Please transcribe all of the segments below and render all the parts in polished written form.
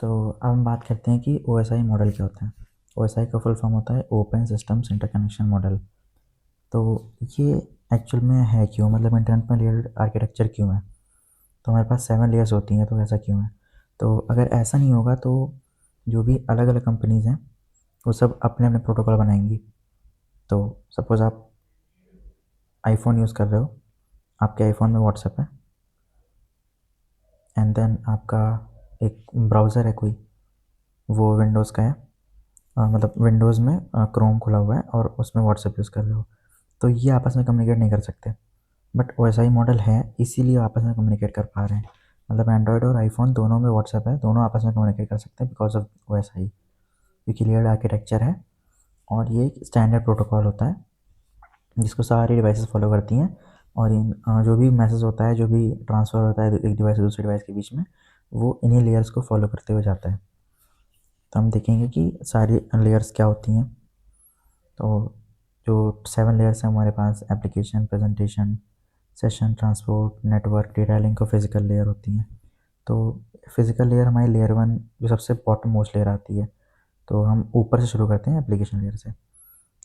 तो अब हम बात करते हैं कि OSI मॉडल क्या होता है। OSI का फुल फॉर्म होता है ओपन सिस्टम्स इंटरकनेक्शन मॉडल। तो ये एक्चुअल में है क्यों, मतलब इंटरनेट में लेयर आर्किटेक्चर क्यों है। तो हमारे पास 7 लेयर्स होती हैं, तो ऐसा क्यों है। तो अगर ऐसा नहीं होगा तो जो भी अलग अलग कंपनीज़ हैं वो सब अपने अपने प्रोटोकॉल बनाएंगी। तो सपोज़ आप आईफोन यूज़ कर रहे हो, आपके आईफोन में व्हाट्सएप है, एंड देन आपका एक ब्राउज़र है कोई, वो विंडोज़ का है, मतलब विंडोज़ में क्रोम खुला हुआ है और उसमें व्हाट्सएप यूज़ कर रहे हो, तो ये आपस में कम्युनिकेट नहीं कर सकते। बट OSI मॉडल है, इसीलिए आपस में कम्युनिकेट कर पा रहे हैं। मतलब एंड्रॉयड और आईफोन दोनों में व्हाट्सएप है, दोनों आपस में कम्युनिकेट कर सकते हैं बिकॉज ऑफ OSI, क्योंकि लेयर्ड आर्किटेक्चर है और ये एक स्टैंडर्ड प्रोटोकॉल होता है जिसको सारी डिवाइसेस फॉलो करती हैं। और इन जो भी मैसेज होता है, जो भी ट्रांसफ़र होता है एक डिवाइस से दूसरे डिवाइस के बीच में, वो इन्हीं लेयर्स को फॉलो करते हुए जाता है। तो हम देखेंगे कि सारी लेयर्स क्या होती हैं। तो जो 7 लेयर्स हैं हमारे पास, application, presentation, session, transport, network, data link और फिजिकल लेयर होती हैं। तो फिजिकल लेयर हमारी लेयर 1 जो सबसे बॉटम मोस्ट लेयर आती है। तो हम ऊपर से शुरू करते हैं एप्लीकेशन लेयर से,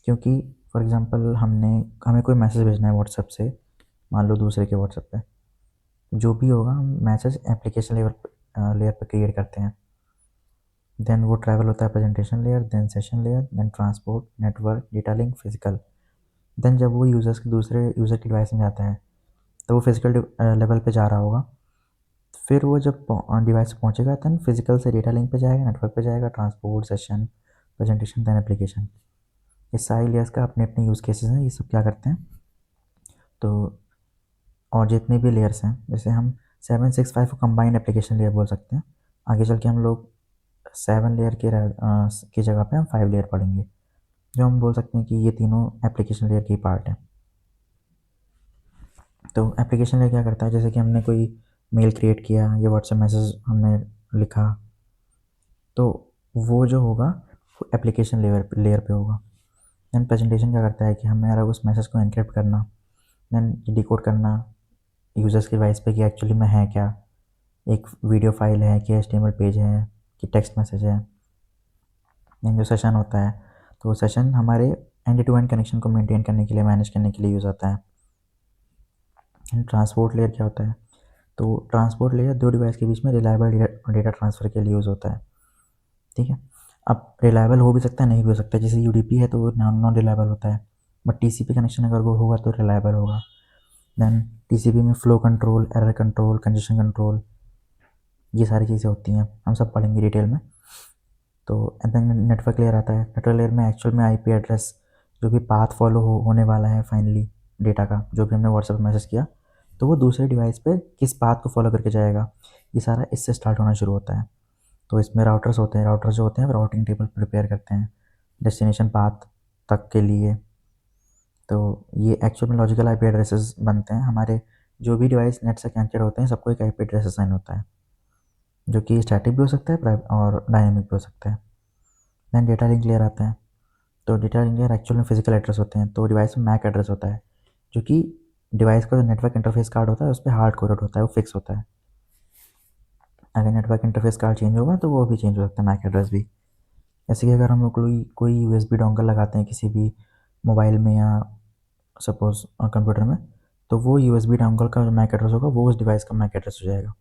क्योंकि फॉर एग्जांपल हमें कोई मैसेज भेजना है व्हाट्सएप से, मान लो दूसरे के व्हाट्सएप पे, जो भी होगा हम मैसेज एप्लीकेशन लेयर पर क्रिएट करते हैं। देन वो ट्रैवल होता है presentation layer, then session layer, then transport, network, data link, physical. Then जब वो यूज़र्स के दूसरे यूज़र की डिवाइस में जाता है तो वो फिजिकल लेवल पे जा रहा होगा। फिर वो जब डिवाइस पहुंचेगा देन फिजिकल से डेटा लिंक पे जाएगा, नेटवर्क पे जाएगा, transport, session, presentation, then application. इस सारी लेयर्स का अपने अपने यूज़ केसेस हैं, ये सब क्या करते हैं। तो और जितने भी लेयर्स हैं, जैसे हम 765 को कंबाइंड एप्लीकेशन लेयर बोल सकते हैं। आगे चल के हम लोग 7 लेयर की जगह पे हम 5 लेयर पढ़ेंगे, जो हम बोल सकते हैं कि ये तीनों एप्लीकेशन लेयर की पार्ट है। तो एप्लीकेशन लेयर क्या करता है, जैसे कि हमने कोई मेल क्रिएट किया या व्हाट्सएप मैसेज हमने लिखा, तो वो जो होगा वो एप्लीकेशन लेयर पे होगा। देन प्रेजेंटेशन क्या करता है कि हमें यार उस मैसेज को एनक्रिप्ट करना, देन डिकोड करना यूज़र्स के डिवाइस पे कि एक्चुअली में है क्या, एक वीडियो फाइल है कि HTML पेज है कि टेक्स्ट मैसेज है। देन जो सेशन होता है, तो वो सेशन हमारे एंड टू एंड कनेक्शन को मेंटेन करने के लिए, मैनेज करने के लिए यूज़ होता है। एंड ट्रांसपोर्ट लेयर क्या होता है, तो ट्रांसपोर्ट लेयर दो डिवाइस के बीच में रिलायबल डेटा ट्रांसफ़र के लिए यूज़ होता है। ठीक है, अब रिलायबल हो भी सकता है, नहीं भी हो सकता है। जैसे UDP है तो वो नॉन रिलायबल होता है, बट TCP कनेक्शन अगर वो होगा तो रिलायबल होगा। देन TCP में flow control, error control, congestion control, ये सारी चीज़ें होती हैं, हम सब पढ़ेंगे डिटेल में। तो देन नेटवर्क लेयर आता है। नेटवर्क लेयर में एक्चुअल में IP एड्रेस, जो भी पाथ फॉलो होने वाला है फाइनली डेटा का, जो भी हमने व्हाट्सएप पर मैसेज किया, तो वो दूसरे डिवाइस पे किस पाथ को फॉलो करके जाएगा, ये सारा इससे स्टार्ट होना शुरू होता है। तो इसमें राउटर्स होते हैं, राउटर्स जो होते हैं राउटिंग टेबल प्रिपेयर करते हैं डेस्टिनेशन पाथ तक के लिए। तो ये एक्चुअल में लॉजिकल IP एड्रेसेस बनते हैं। हमारे जो भी डिवाइस नेट से कनेक्टेड होते हैं सबको एक IP एड्रेस असाइन होता है, जो कि स्टैटिक भी हो सकता है और डायनेमिक भी हो सकता है। देन डेटा लिंक लेयर आता है। तो डेटा लिंक लेयर एक्चुअल में फिजिकल एड्रेस होते हैं। तो डिवाइस में मैक एड्रेस होता है, जो कि डिवाइस का जो नेटवर्क इंटरफेस कार्ड होता है उस पर हार्ड कोडेड होता है, वो फिक्स होता है। अगर नेटवर्क इंटरफेस कार्ड चेंज होगा तो वो भी चेंज हो सकता है, मैक एड्रेस भी। जैसे कि अगर हम लोग कोई USB डोंगल लगाते हैं किसी भी मोबाइल में या सपोज़ कंप्यूटर में, तो वो USB डोंगल का जो मैक एड्रेस होगा वो उस डिवाइस का मैक एड्रेस हो जाएगा।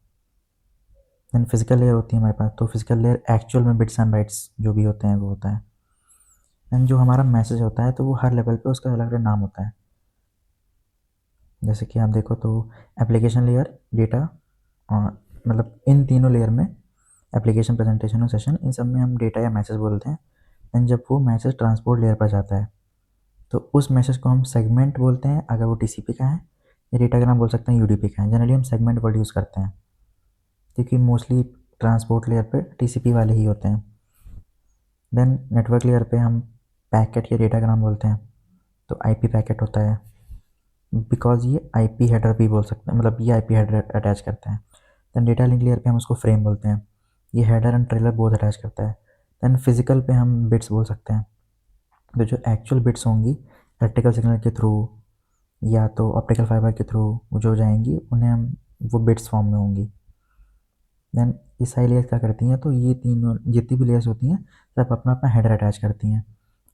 देन फिजिकल लेयर होती है हमारे पास। तो फिजिकल लेयर एक्चुअल में बिट्स एंड बाइट्स जो भी होते हैं वो होता है। एंड जो हमारा मैसेज होता है तो वो हर लेवल पे उसका अलग अलग नाम होता है। जैसे कि आप देखो तो एप्लीकेशन लेयर, डेटा, मतलब इन तीनों लेयर में, एप्लीकेशन, प्रेजेंटेशन और सेशन, इन सब में हम डेटा या मैसेज बोलते हैं। एंड जब वो मैसेज ट्रांसपोर्ट लेयर पर जाता है तो उस मैसेज को हम सेगमेंट बोलते हैं अगर वो TCP का है, या डेटा का नाम बोल सकते हैं UDP का है। जनरली हम सेगमेंट वर्ड यूज़ करते हैं क्योंकि मोस्टली ट्रांसपोर्ट लेयर पे TCP वाले ही होते हैं। देन नेटवर्क लेयर पे हम पैकेट या डेटा का नाम बोलते हैं, तो IP पैकेट होता है, बिकॉज ये IP हेडर भी बोल सकते हैं, मतलब ये IP हेडर अटैच करते हैं। देन डेटा लिंक लेयर पे हम उसको फ्रेम बोलते हैं, ये header and trailer both attach करता है। देन फिजिकल पे हम बिट्स बोल सकते हैं, तो जो एक्चुअल बिट्स होंगी इलेक्ट्रिकल सिग्नल के थ्रू या तो ऑप्टिकल फाइबर के थ्रू जो जाएंगी उन्हें हम वो बिट्स फॉर्म में होंगी। देन ये सारी लेयर्स क्या करती हैं, तो ये तीनों जितनी भी लेयर्स होती हैं सब अपना अपना हेडर अटैच करती हैं।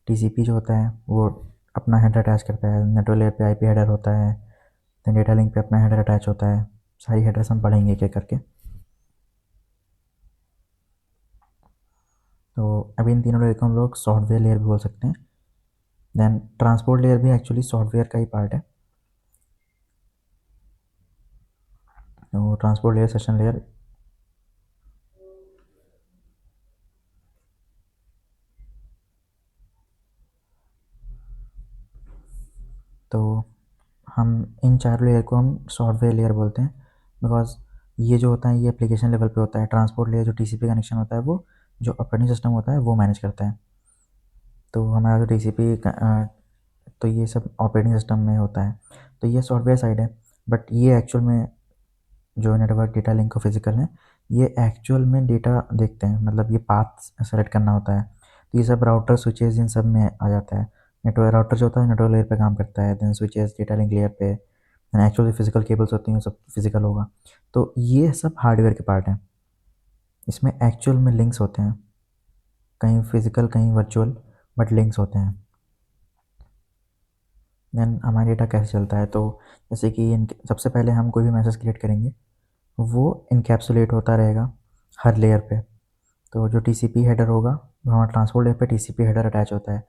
टीसीपी जो होता है वो अपना हेडर अटैच करता है, नेटवर्क लेयर पे आईपी हेडर होता है, देन डेटा लिंक पे अपना हेडर अटैच होता है। सारी हेडर्स हम पढ़ेंगे एक एक करके। तो अभी इन तीनों लेयर को हम लोग सॉफ्टवेयर लेयर भी बोल सकते हैं। देन ट्रांसपोर्ट लेयर भी एक्चुअली सॉफ्टवेयर का ही पार्ट है। तो ट्रांसपोर्ट लेयर, सेशन लेयर, तो हम इन चार लेयर को हम सॉफ्टवेयर लेयर बोलते हैं, बिकॉज ये जो होता है ये एप्लीकेशन लेवल पे होता है। ट्रांसपोर्ट लेयर जो टीसीपी कनेक्शन होता है वो जो ऑपरेटिंग सिस्टम होता है वो मैनेज करता है। तो हमारा जो टीसीपी तो ये सब ऑपरेटिंग सिस्टम में होता है, तो ये सॉफ्टवेयर साइड है। बट ये एक्चुअल में जो नेटवर्क डेटा लिंक और फिजिकल है ये एक्चुअल में डेटा देखते हैं, मतलब ये पाथ सेलेक्ट करना होता है। तो ये सब राउटर स्विचेस इन सब में आ जाता है। नेटवर्क राउटर जो होता है नेटवर्क लेयर पे काम करता है, then switches data link layer पे, देन एक्चुअल फिजिकल केबल्स होती हैं सब फिजिकल होगा। तो ये सब हार्डवेयर के पार्ट हैं। इसमें एक्चुअल में लिंक्स होते हैं, कहीं फिजिकल कहीं वर्चुअल, बट लिंक्स होते हैं। देन हमारा डेटा कैसे चलता है, तो जैसे कि सबसे पहले हम कोई भी मैसेज क्रिएट करेंगे वो इनकैप्सुलेट होता रहेगा हर लेयर पे। तो जो टीसीपी हेडर होगा वो हमारा ट्रांसपोर्ट लेयर पे टीसीपी हेडर अटैच होता है।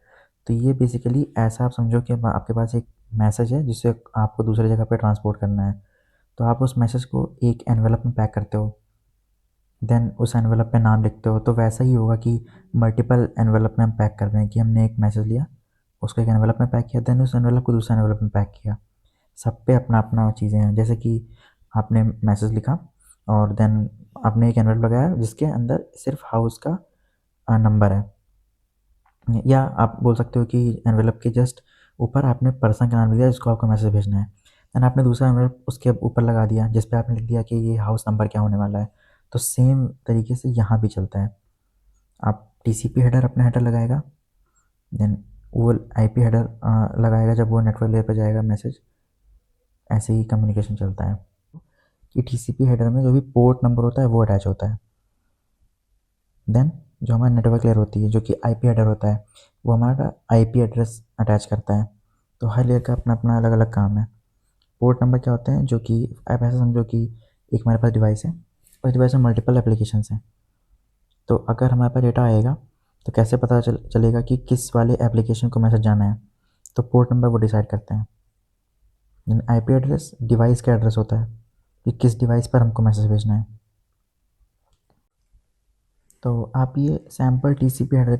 तो ये बेसिकली ऐसा आप समझो कि आपके पास एक मैसेज है जिससे आपको दूसरी जगह पे ट्रांसपोर्ट करना है। तो आप उस मैसेज को एक एनवेलप में पैक करते हो, देन उस एनवेलप पे नाम लिखते हो। तो वैसा ही होगा कि मल्टीपल एनवेलप में हम पैक कर रहे हैं, कि हमने एक मैसेज लिया उसको एक एनवेलप में पैक किया, देन उस एनवेलप को दूसरे एनवेलप में पैक किया। सब पे अपना अपना चीज़ें हैं। जैसे कि आपने मैसेज लिखा और देन आपने एक एनवेलप लगाया जिसके अंदर सिर्फ हाउस का नंबर है, या आप बोल सकते हो कि एनवेलप के जस्ट ऊपर आपने पर्सन का नाम लिख दिया जिसको आपको मैसेज भेजना है। देन आपने दूसरा एनवेलप उसके ऊपर लगा दिया जिस पे आपने लिख दिया कि ये हाउस नंबर क्या होने वाला है। तो सेम तरीके से यहाँ भी चलता है। आप टीसीपी हेडर अपना हेडर लगाएगा, देन वो आईपी हेडर लगाएगा जब वो नेटवर्क लेयर पर जाएगा मैसेज। ऐसे ही कम्युनिकेशन चलता है कि टीसीपी हेडर में जो भी पोर्ट नंबर होता है वो अटैच होता है। देन जो हमारा नेटवर्क लेयर होती है जो कि आईपी हेडर होता है वो हमारा आईपी एड्रेस अटैच करता है। तो हर लेयर का अपना अपना अलग अलग काम है। पोर्ट नंबर क्या होते हैं, जो कि आप ऐसा समझो कि एक हमारे पास डिवाइस है, उस डिवाइस में मल्टीपल एप्लीकेशंस हैं। तो अगर हमारे पास डेटा आएगा तो कैसे पता चलेगा कि किस वाले एप्लीकेशन को मैसेज जाना है, तो पोर्ट नंबर वो डिसाइड करते हैं। आईपी एड्रेस डिवाइस का एड्रेस होता है कि किस डिवाइस पर हमको मैसेज भेजना है। तो आप ये सैम्पल टीसीपी हेडर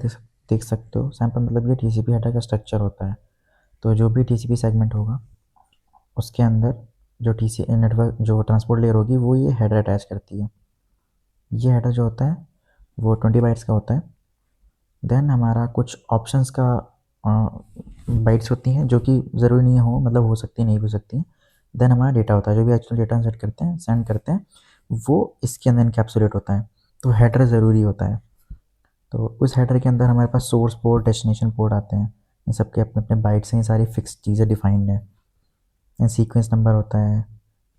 देख सकते हो। सैम्पल मतलब ये टीसीपी हेडर का स्ट्रक्चर होता है। तो जो भी टीसीपी सेगमेंट होगा उसके अंदर जो टीसी नेटवर्क जो ट्रांसपोर्ट लेयर होगी वो ये हेडर अटैच करती है। ये हेडर जो होता है वो 20 बाइट्स का होता है। देन हमारा कुछ ऑप्शंस का बाइट्स होती हैं जो कि ज़रूरी नहीं हो, मतलब हो सकती नहीं भी हो सकती हैं। देन हमारा डेटा होता है, जो भी एक्चुअल डेटा हम सेंड करते हैं वो इसके अंदर इनकैप्सुलेट होता है। तो हेडर ज़रूरी होता है। तो उस हेडर के अंदर हमारे पास सोर्स पोर्ट, डेस्टिनेशन पोर्ट आते हैं। इन सब के अपने अपने बाइट्स हैं, सारी फिक्स चीज़ें डिफाइंड हैं। सीक्वेंस नंबर होता है,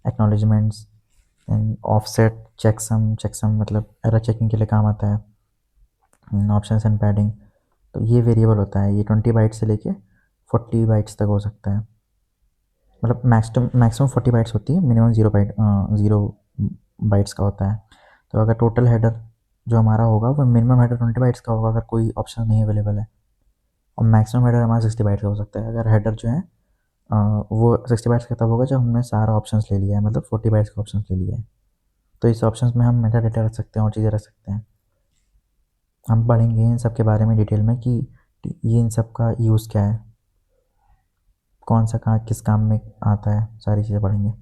एक्नॉलेजमेंट्स, एंड ऑफसेट, चेकसम मतलब एरर चेकिंग के लिए काम आता है। ऑप्शंस एंड पैडिंग, तो ये वेरिएबल होता है। ये 20 बाइट्स से लेके 40 बाइट्स तक हो सकता है। मतलब मैक्सिमम 40 बाइट्स होती है, मिनिमम 0 बाइट्स का होता है। तो अगर टोटल हेडर जो हमारा होगा वो मिनिमम हेडर 20 बाइट्स का होगा अगर कोई ऑप्शन नहीं अवेलेबल है, और मैक्सिमम हेडर हमारा 60 बाइट्स का हो सकता है। अगर हेडर जो है वो 60 बाइट्स का तब होगा जब हमने सारा ऑप्शंस ले लिया है, मतलब 40 बाइट्स का ऑप्शंस ले लिया है। तो इस ऑप्शंस में हम मेटा डेटा रख सकते हैं और चीज़ें रख सकते हैं। हम पढ़ेंगे इन सब के बारे में डिटेल में कि ये इन सब का यूज़ क्या है, कौन सा कहाँ किस काम में आता है, सारी चीज़ें पढ़ेंगे।